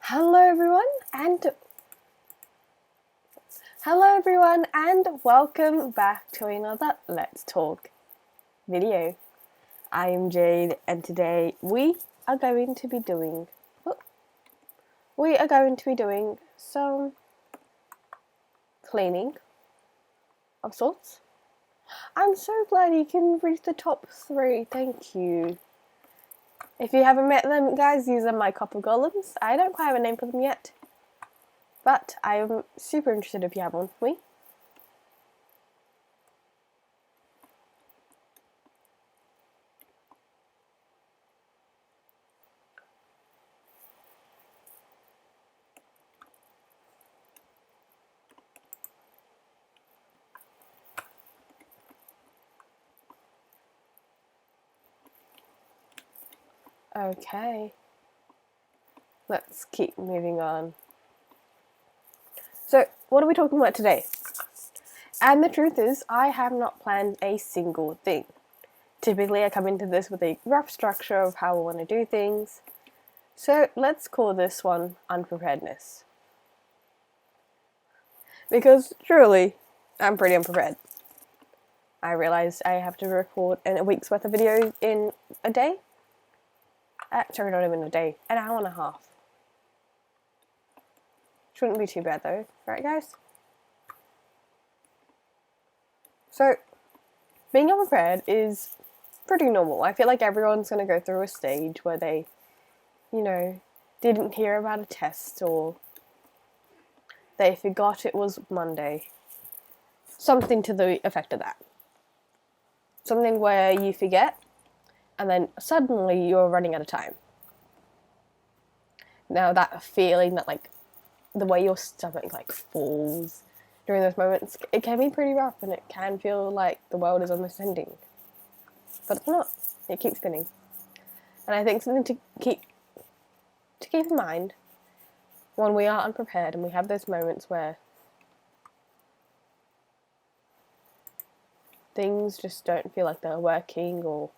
Hello everyone and welcome back to another Let's Talk video. I am Jade and today we are going to be doing some cleaning of sorts. I'm so glad you can reach the top 3, thank you. If you haven't met them, guys, these are my copper golems. I don't quite have a name for them yet, but I am super interested if you have one for me. Okay, let's keep moving on. So, what are we talking about today? And the truth is, I have not planned a single thing. Typically, I come into this with a rough structure of how I want to do things. So, let's call this one unpreparedness. Because, truly, I'm pretty unprepared. I realised I have to record a week's worth of videos in a day. Sorry, not even a day, an hour and a half. Shouldn't be too bad though, right guys? So, being unprepared is pretty normal. I feel like everyone's going to go through a stage where they, didn't hear about a test or they forgot it was Monday. Something to the effect of that. Something where you forget and then suddenly you're running out of time. Now that feeling that the way your stomach falls during those moments, it can be pretty rough and it can feel like the world is almost ending. But it's not. It keeps spinning. And I think something to keep in mind when we are unprepared and we have those moments where things just don't feel like they're working or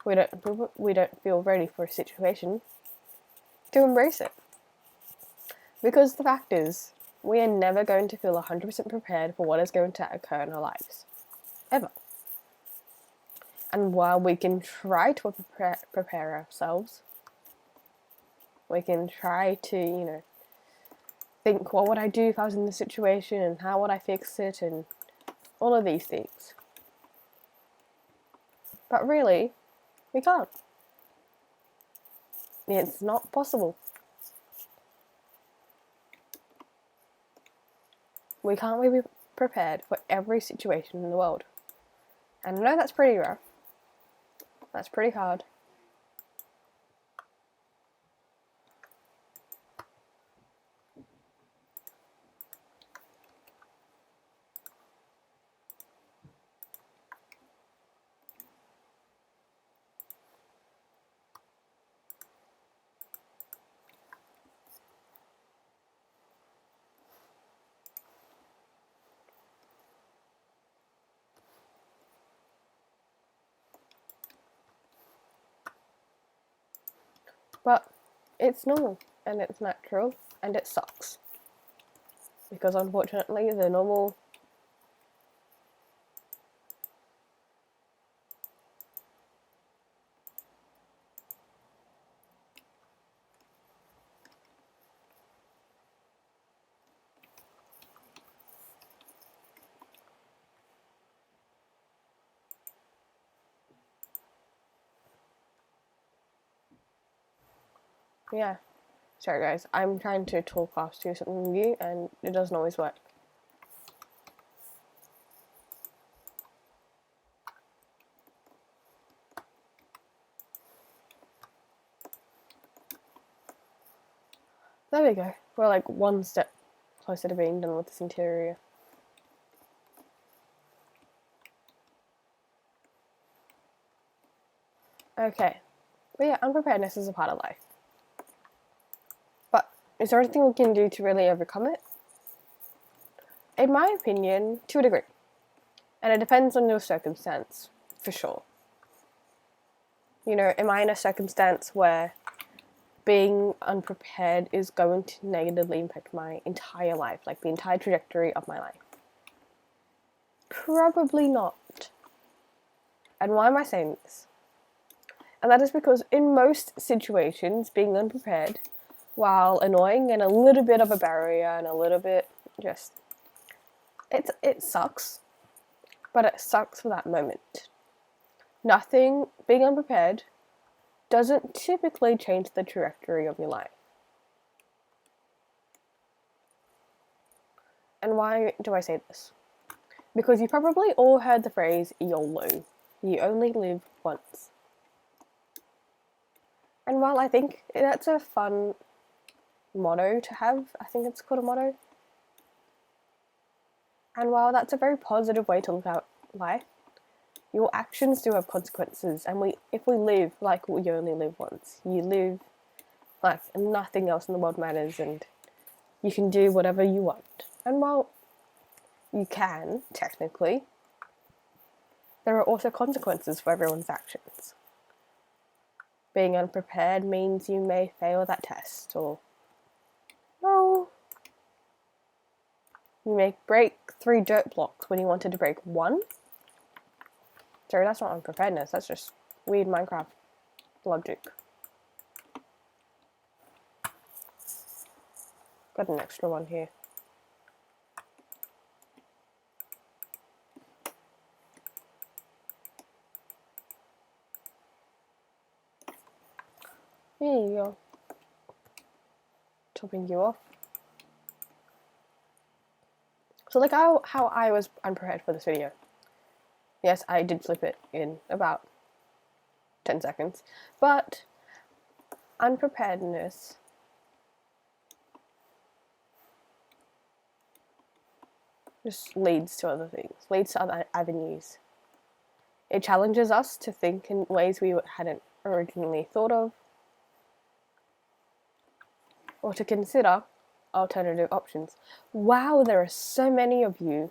we don't feel ready for a situation, to embrace it. Because the fact is, we are never going to feel 100% prepared for what is going to occur in our lives. Ever. And while we can try to prepare ourselves, we can try to, think, what would I do if I was in this situation and how would I fix it and all of these things. But really, we can't. It's not possible. We can't be prepared for every situation in the world. And I know that's pretty rough. That's pretty hard. But it's normal and it's natural and it sucks. Because unfortunately the normal yeah. Sorry guys, I'm trying to talk fast to something new and it doesn't always work. There we go. We're one step closer to being done with this interior. Okay. But yeah, unpreparedness is a part of life. But is there anything we can do to really overcome it? In my opinion, to a degree. And it depends on your circumstance, for sure. Am I in a circumstance where being unprepared is going to negatively impact my entire life, like the entire trajectory of my life? Probably not. And why am I saying this? And that is because in most situations, being unprepared, while annoying and a little bit of a barrier and a little bit just, it sucks, but it sucks for that moment. Being unprepared doesn't typically change the trajectory of your life. And why do I say this? Because you probably all heard the phrase YOLO. You only live once. And while I think that's a fun motto to have, I think it's called a motto. And while that's a very positive way to look at life, your actions do have consequences. And if we live like we only live once, you live like nothing else in the world matters and you can do whatever you want. And while you can, technically, there are also consequences for everyone's actions. Being unprepared means you may fail that test, or no, you may break 3 dirt blocks when you wanted to break 1. Sorry, that's not unpreparedness, that's just weird Minecraft logic. Got an extra one here. There you go. Topping you off. So like how I was unprepared for this video. Yes, I did flip it in about 10 seconds. But unpreparedness just leads to other things, leads to other avenues. It challenges us to think in ways we hadn't originally thought of, or to consider alternative options. Wow, there are so many of you.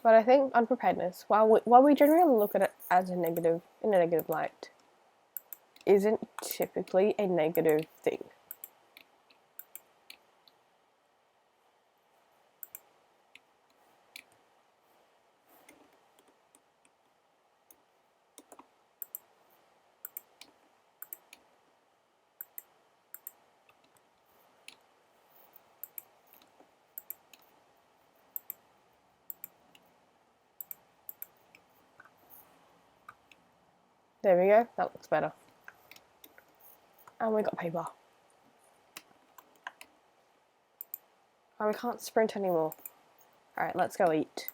But I think unpreparedness, while we generally look at it as in a negative light, isn't typically a negative thing. There we go, that looks better. And we got paper. Oh, we can't sprint anymore. Alright, let's go eat.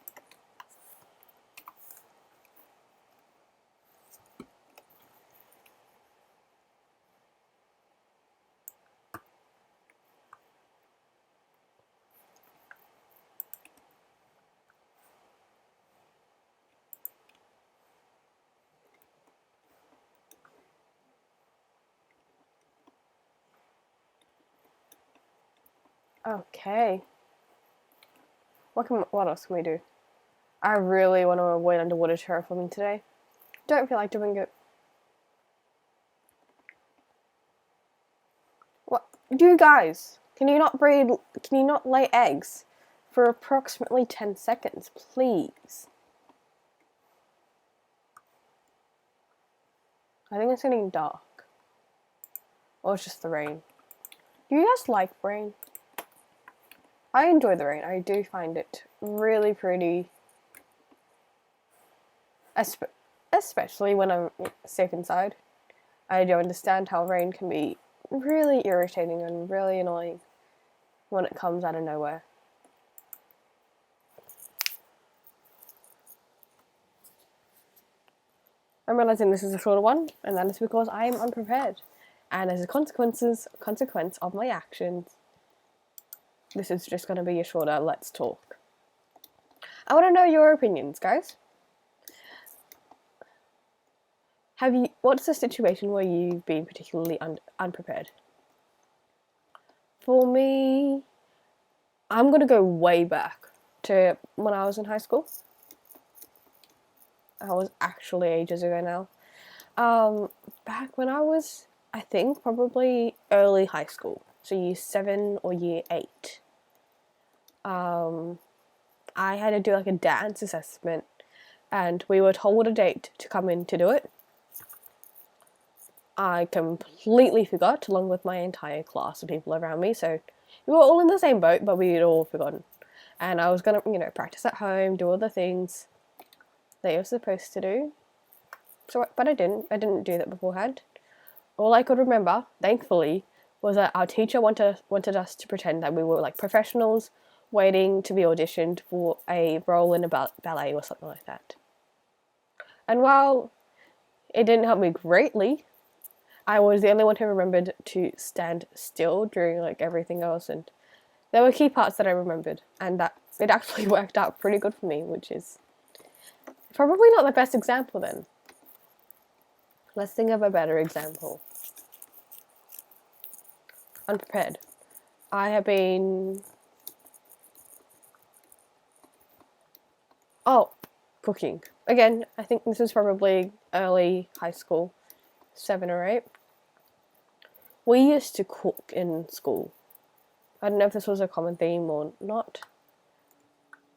Okay. What else can we do? I really want to avoid underwater terraforming today. Don't feel like doing it. What? You guys, can you not lay eggs for approximately 10 seconds, please? I think it's getting dark. Or it's just the rain. Do you guys like rain? I enjoy the rain. I do find it really pretty. Especially when I'm safe inside. I do understand how rain can be really irritating and really annoying when it comes out of nowhere. I'm realizing this is a shorter one, and that is because I am unprepared. And as a consequence of my actions, this is just going to be a shorter let's talk. I want to know your opinions, guys. What's the situation where you've been particularly unprepared? For me, I'm gonna go way back to when I was in high school. I was actually ages ago now. Back when I was, I think, probably early high school, so year 7 or year 8. I had to do like a dance assessment, and we were told a date to come in to do it. I completely forgot, along with my entire class of people around me, so we were all in the same boat, but we'd all forgotten. And I was gonna, practice at home, do all the things that you're supposed to do. So, but I didn't do that beforehand. All I could remember, thankfully, was that our teacher wanted us to pretend that we were like professionals waiting to be auditioned for a role in a ballet or something like that. And while it didn't help me greatly, I was the only one who remembered to stand still during like everything else, and there were key parts that I remembered, and that it actually worked out pretty good for me, which is probably not the best example then. Let's think of a better example. Unprepared. I have been... Oh, cooking. Again, I think this was probably early high school, 7 or 8. We used to cook in school. I don't know if this was a common theme or not.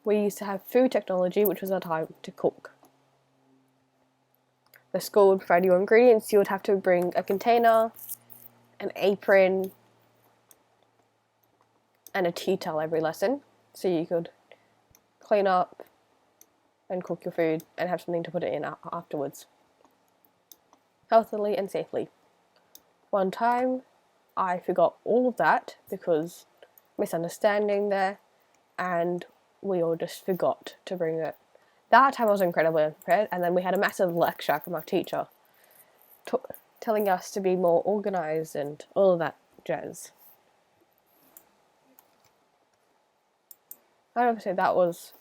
We used to have food technology, which was our time to cook. The school would provide you ingredients. You would have to bring a container, an apron, and a tea towel every lesson, so you could clean up and cook your food and have something to put it in afterwards, healthily and safely. One time, I forgot all of that because misunderstanding there, and we all just forgot to bring it. That time I was incredibly unprepared, and then we had a massive lecture from our teacher telling us to be more organised and all of that jazz. I would say that was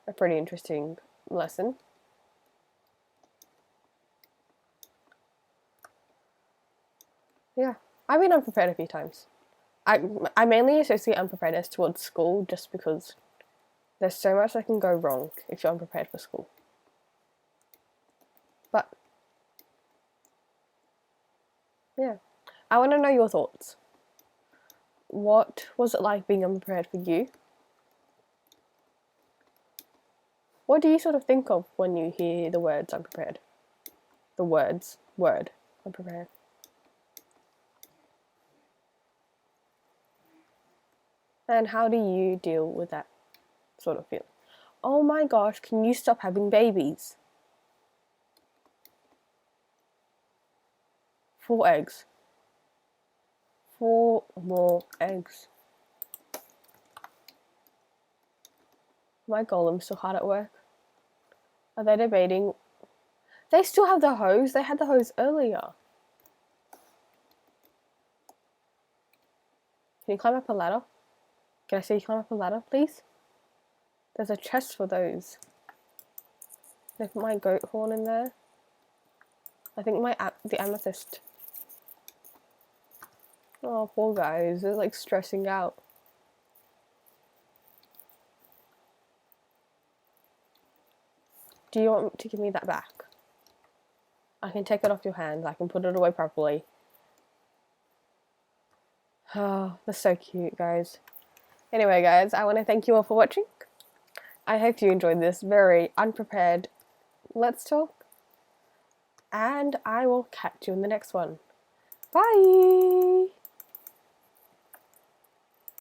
a pretty interesting lesson. Yeah, I've been unprepared a few times. I mainly associate unpreparedness towards school just because there's so much that can go wrong if you're unprepared for school. But, yeah. I want to know your thoughts. What was it like being unprepared for you? What do you sort of think of when you hear the words unprepared? The word, unprepared. And how do you deal with that sort of feeling? Oh my gosh, can you stop having babies? 4 eggs. 4 more eggs. My golem's still hard at work. Are they debating? They still have the hose. They had the hose earlier. Can you climb up a ladder? Can I see you climb up a ladder, please? There's a chest for those. Can I put my goat horn in there? I think the amethyst. Oh, poor guys. They're like stressing out. Do you want to give me that back? I can take it off your hands. I can put it away properly. Oh, they're so cute, guys. Anyway, guys, I want to thank you all for watching. I hope you enjoyed this very unprepared Let's Talk. And I will catch you in the next one. Bye!